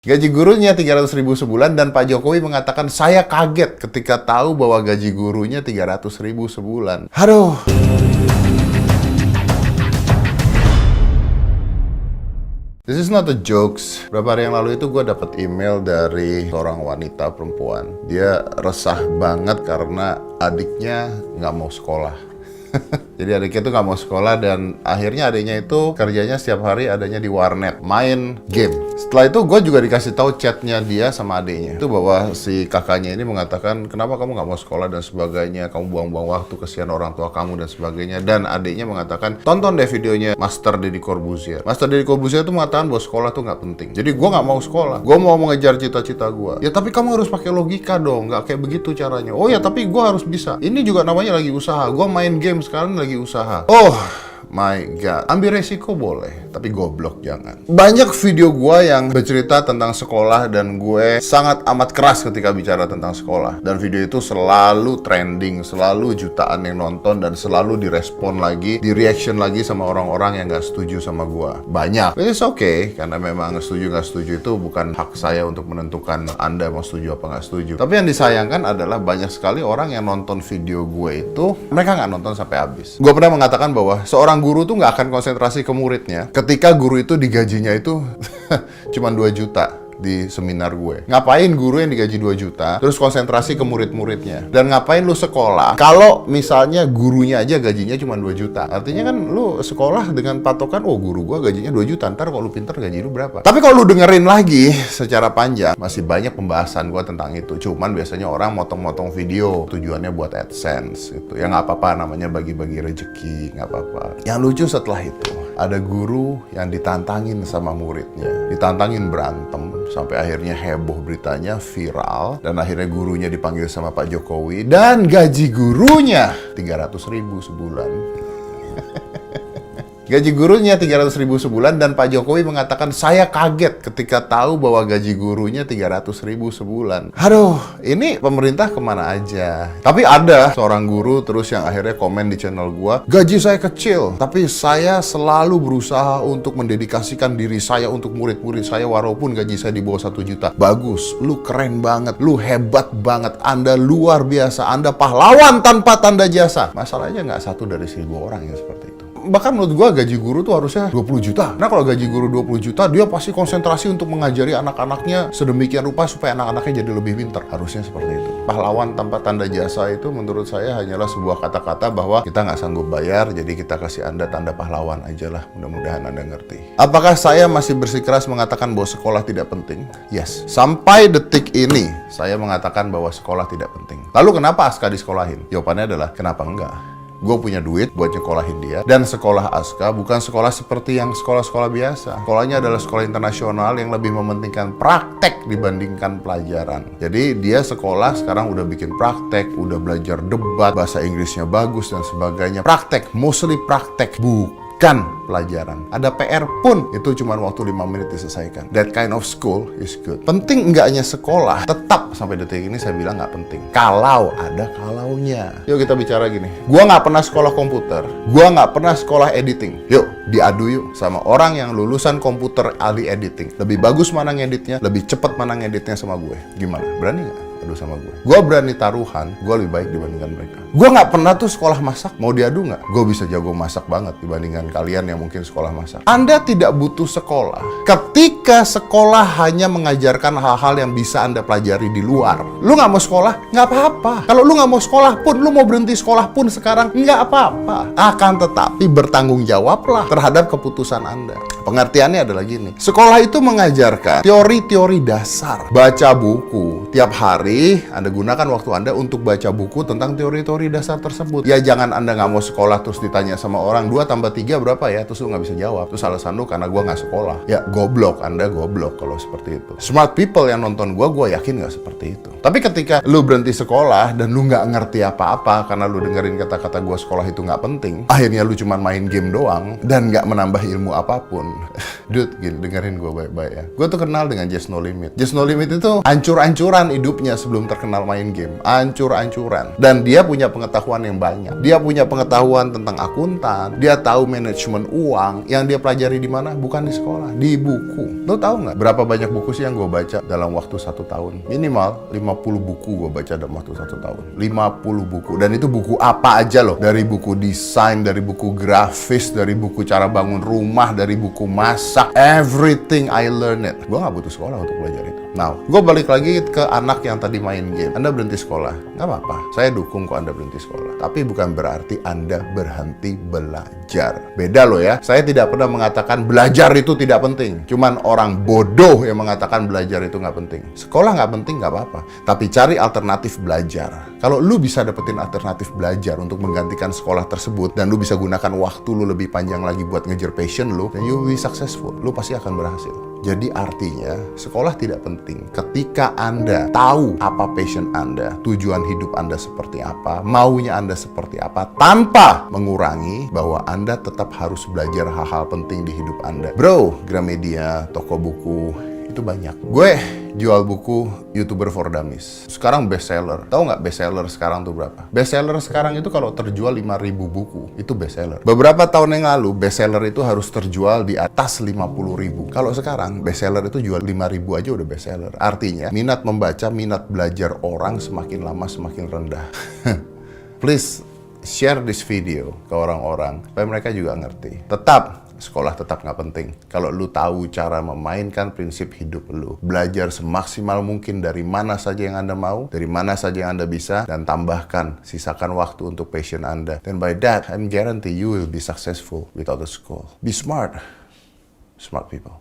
Gaji gurunya 300.000 sebulan dan Pak Jokowi mengatakan saya kaget ketika tahu bahwa gaji gurunya 300.000 sebulan. Aduh. This is not a jokes. Berapa hari yang lalu itu gue dapat email dari seorang wanita perempuan. Dia resah banget karena adiknya nggak mau sekolah. Jadi adiknya tuh nggak mau sekolah dan akhirnya adiknya itu kerjanya setiap hari adanya di warnet, main game. Setelah itu gue juga dikasih tahu chatnya dia sama adiknya. Itu bahwa si kakaknya ini mengatakan, kenapa kamu nggak mau sekolah dan sebagainya, kamu buang-buang waktu, kesian orang tua kamu dan sebagainya. Dan adiknya mengatakan, tonton deh videonya Master Deddy Corbuzier. Master Deddy Corbuzier itu mengatakan bahwa sekolah tuh nggak penting. Jadi gue nggak mau sekolah, gue mau mengejar cita-cita gue. Ya tapi kamu harus pakai logika dong, nggak kayak begitu caranya. Oh ya tapi gue harus bisa. Ini juga namanya lagi usaha. Gue main game sekarang lagi usaha. Oh my god, ambil resiko boleh, tapi goblok jangan. Banyak video gue yang bercerita tentang sekolah dan gue sangat amat keras ketika bicara tentang sekolah. Dan video itu selalu trending, selalu jutaan yang nonton dan selalu direspon lagi, di reaction lagi sama orang-orang yang gak setuju sama gue. Banyak. It's okay, karena memang setuju gak setuju itu bukan hak saya untuk menentukan Anda mau setuju apa gak setuju. Tapi yang disayangkan adalah banyak sekali orang yang nonton video gue itu, mereka gak nonton sampai habis. Gue pernah mengatakan bahwa seorang guru tuh nggak akan konsentrasi ke muridnya ketika guru itu digajinya itu cuma 2 juta di seminar gue. Ngapain guru yang digaji 2 juta terus konsentrasi ke murid-muridnya? Dan ngapain lu sekolah kalau misalnya gurunya aja gajinya cuma 2 juta? Artinya kan lu sekolah dengan patokan, oh guru gue gajinya 2 juta, ntar kalau lu pinter gaji lu berapa? Tapi kalau lu dengerin lagi secara panjang, masih banyak pembahasan gue tentang itu. Cuman biasanya orang motong-motong video tujuannya buat AdSense gitu. Ya nggak apa-apa, namanya bagi-bagi rezeki, nggak apa-apa. Yang lucu setelah itu, ada guru yang ditantangin sama muridnya, ditantangin berantem, sampai akhirnya heboh beritanya, viral, dan akhirnya gurunya dipanggil sama Pak Jokowi, dan gaji gurunya 300.000 sebulan. Gaji gurunya 300.000 sebulan dan Pak Jokowi mengatakan saya kaget ketika tahu bahwa gaji gurunya 300.000 sebulan. Aduh, ini pemerintah kemana aja? Tapi ada seorang guru terus yang akhirnya komen di channel gua, gaji saya kecil, tapi saya selalu berusaha untuk mendedikasikan diri saya untuk murid-murid saya walaupun gaji saya di bawah 1 juta. Bagus, lu keren banget, lu hebat banget, Anda luar biasa, Anda pahlawan tanpa tanda jasa. Masalahnya nggak 1 dari 1.000 orang yang seperti itu. Bahkan menurut gua gaji guru tuh harusnya 20 juta. Nah kalau gaji guru 20 juta, dia pasti konsentrasi untuk mengajari anak-anaknya sedemikian rupa supaya anak-anaknya jadi lebih pintar. Harusnya seperti itu. Pahlawan tanpa tanda jasa itu menurut saya hanyalah sebuah kata-kata bahwa kita nggak sanggup bayar, jadi kita kasih Anda tanda pahlawan aja lah. Mudah-mudahan Anda ngerti. Apakah saya masih bersikeras mengatakan bahwa sekolah tidak penting? Yes. Sampai detik ini, saya mengatakan bahwa sekolah tidak penting. Lalu kenapa Aska disekolahin? Jawabannya adalah, kenapa enggak? Gue punya duit buat nyekolahin dia. Dan sekolah Aska bukan sekolah seperti yang sekolah-sekolah biasa. Sekolahnya adalah sekolah internasional yang lebih mementingkan praktek dibandingkan pelajaran. Jadi dia sekolah sekarang udah bikin praktek, udah belajar debat, bahasa Inggrisnya bagus dan sebagainya. Praktek, mostly praktek, bukan pelajaran. Ada PR pun itu cuma waktu 5 menit diselesaikan. That kind of school is good. Penting enggaknya sekolah, tetap sampai detik ini saya bilang nggak penting. Kalau ada kalaunya. Yuk kita bicara gini. Gua nggak pernah sekolah komputer. Gua nggak pernah sekolah editing. Yuk diadu yuk sama orang yang lulusan komputer ahli editing. Lebih bagus mana ngeditnya, lebih cepat mana ngeditnya sama gue. Gimana? Berani nggak? Adu sama gue. Gue berani taruhan, gue lebih baik dibandingkan mereka. Gue nggak pernah tuh sekolah masak. Mau diadu nggak? Gue bisa jago masak banget dibandingkan kalian yang mungkin sekolah masak. Anda tidak butuh sekolah ketika sekolah hanya mengajarkan hal-hal yang bisa Anda pelajari di luar. Lu nggak mau sekolah? Nggak apa-apa. Kalau lu nggak mau sekolah pun, lu mau berhenti sekolah pun sekarang, nggak apa-apa. Akan tetapi bertanggung jawablah terhadap keputusan Anda. Pengertiannya adalah gini. Sekolah itu mengajarkan teori-teori dasar. Baca buku. Tiap hari Anda gunakan waktu Anda untuk baca buku tentang teori-teori dasar tersebut. Ya jangan Anda nggak mau sekolah terus ditanya sama orang 2 tambah 3 berapa ya? Terus lu nggak bisa jawab. Terus alasan lu karena gua nggak sekolah. Ya goblok, Anda goblok kalau seperti itu. Smart people yang nonton gua yakin nggak seperti itu. Tapi ketika lu berhenti sekolah dan lu nggak ngerti apa-apa karena lu dengerin kata-kata gua sekolah itu nggak penting, akhirnya lu cuma main game doang dan nggak menambah ilmu apapun. Dude, gini, dengerin gue baik-baik ya. Gue tuh kenal dengan Just No Limit. Just No Limit itu hancur-hancuran hidupnya sebelum terkenal main game. Ancur-ancuran. Dan dia punya pengetahuan yang banyak. Dia punya pengetahuan tentang akuntan. Dia tahu manajemen uang. Yang dia pelajari di mana? Bukan di sekolah, di buku. Lo tahu nggak berapa banyak buku sih yang gue baca dalam waktu 1 tahun? Minimal 50 buku gue baca dalam waktu 1 tahun. 50 buku. Dan itu buku apa aja loh. Dari buku desain, dari buku grafis, dari buku cara bangun rumah, dari buku masak. Everything I learn it. Gue nggak butuh sekolah untuk belajar itu. Nah, gue balik lagi ke anak yang tadi main game. Anda berhenti sekolah, nggak apa-apa. Saya dukung kok Anda berhenti sekolah. Tapi bukan berarti Anda berhenti belajar. Beda loh ya. Saya tidak pernah mengatakan belajar itu tidak penting. Cuman orang bodoh yang mengatakan belajar itu nggak penting. Sekolah nggak penting, nggak apa-apa. Tapi cari alternatif belajar. Kalau lu bisa dapetin alternatif belajar untuk menggantikan sekolah tersebut, dan lu bisa gunakan waktu lu lebih panjang lagi buat ngejar passion lu, then you will be successful. Lu pasti akan berhasil. Jadi artinya, sekolah tidak penting ketika Anda tahu apa passion Anda, tujuan hidup Anda seperti apa, maunya Anda seperti apa, tanpa mengurangi bahwa Anda tetap harus belajar hal-hal penting di hidup Anda. Bro, Gramedia, toko buku, itu banyak. Gue jual buku YouTuber for Dummies. Sekarang bestseller. Tahu nggak bestseller sekarang tuh berapa? Bestseller sekarang itu kalau terjual 5.000 buku, itu bestseller. Beberapa tahun yang lalu, bestseller itu harus terjual di atas 50.000. Kalau sekarang, bestseller itu jual 5.000 aja udah bestseller. Artinya, minat membaca, minat belajar orang semakin lama semakin rendah. Please, share this video ke orang-orang, supaya mereka juga ngerti. Sekolah tetap nggak penting. Kalau lu tahu cara memainkan prinsip hidup lu. Belajar semaksimal mungkin dari mana saja yang Anda mau, dari mana saja yang Anda bisa, dan tambahkan, sisakan waktu untuk passion Anda. Then by that, I'm guarantee you will be successful without a school. Be smart. Smart people.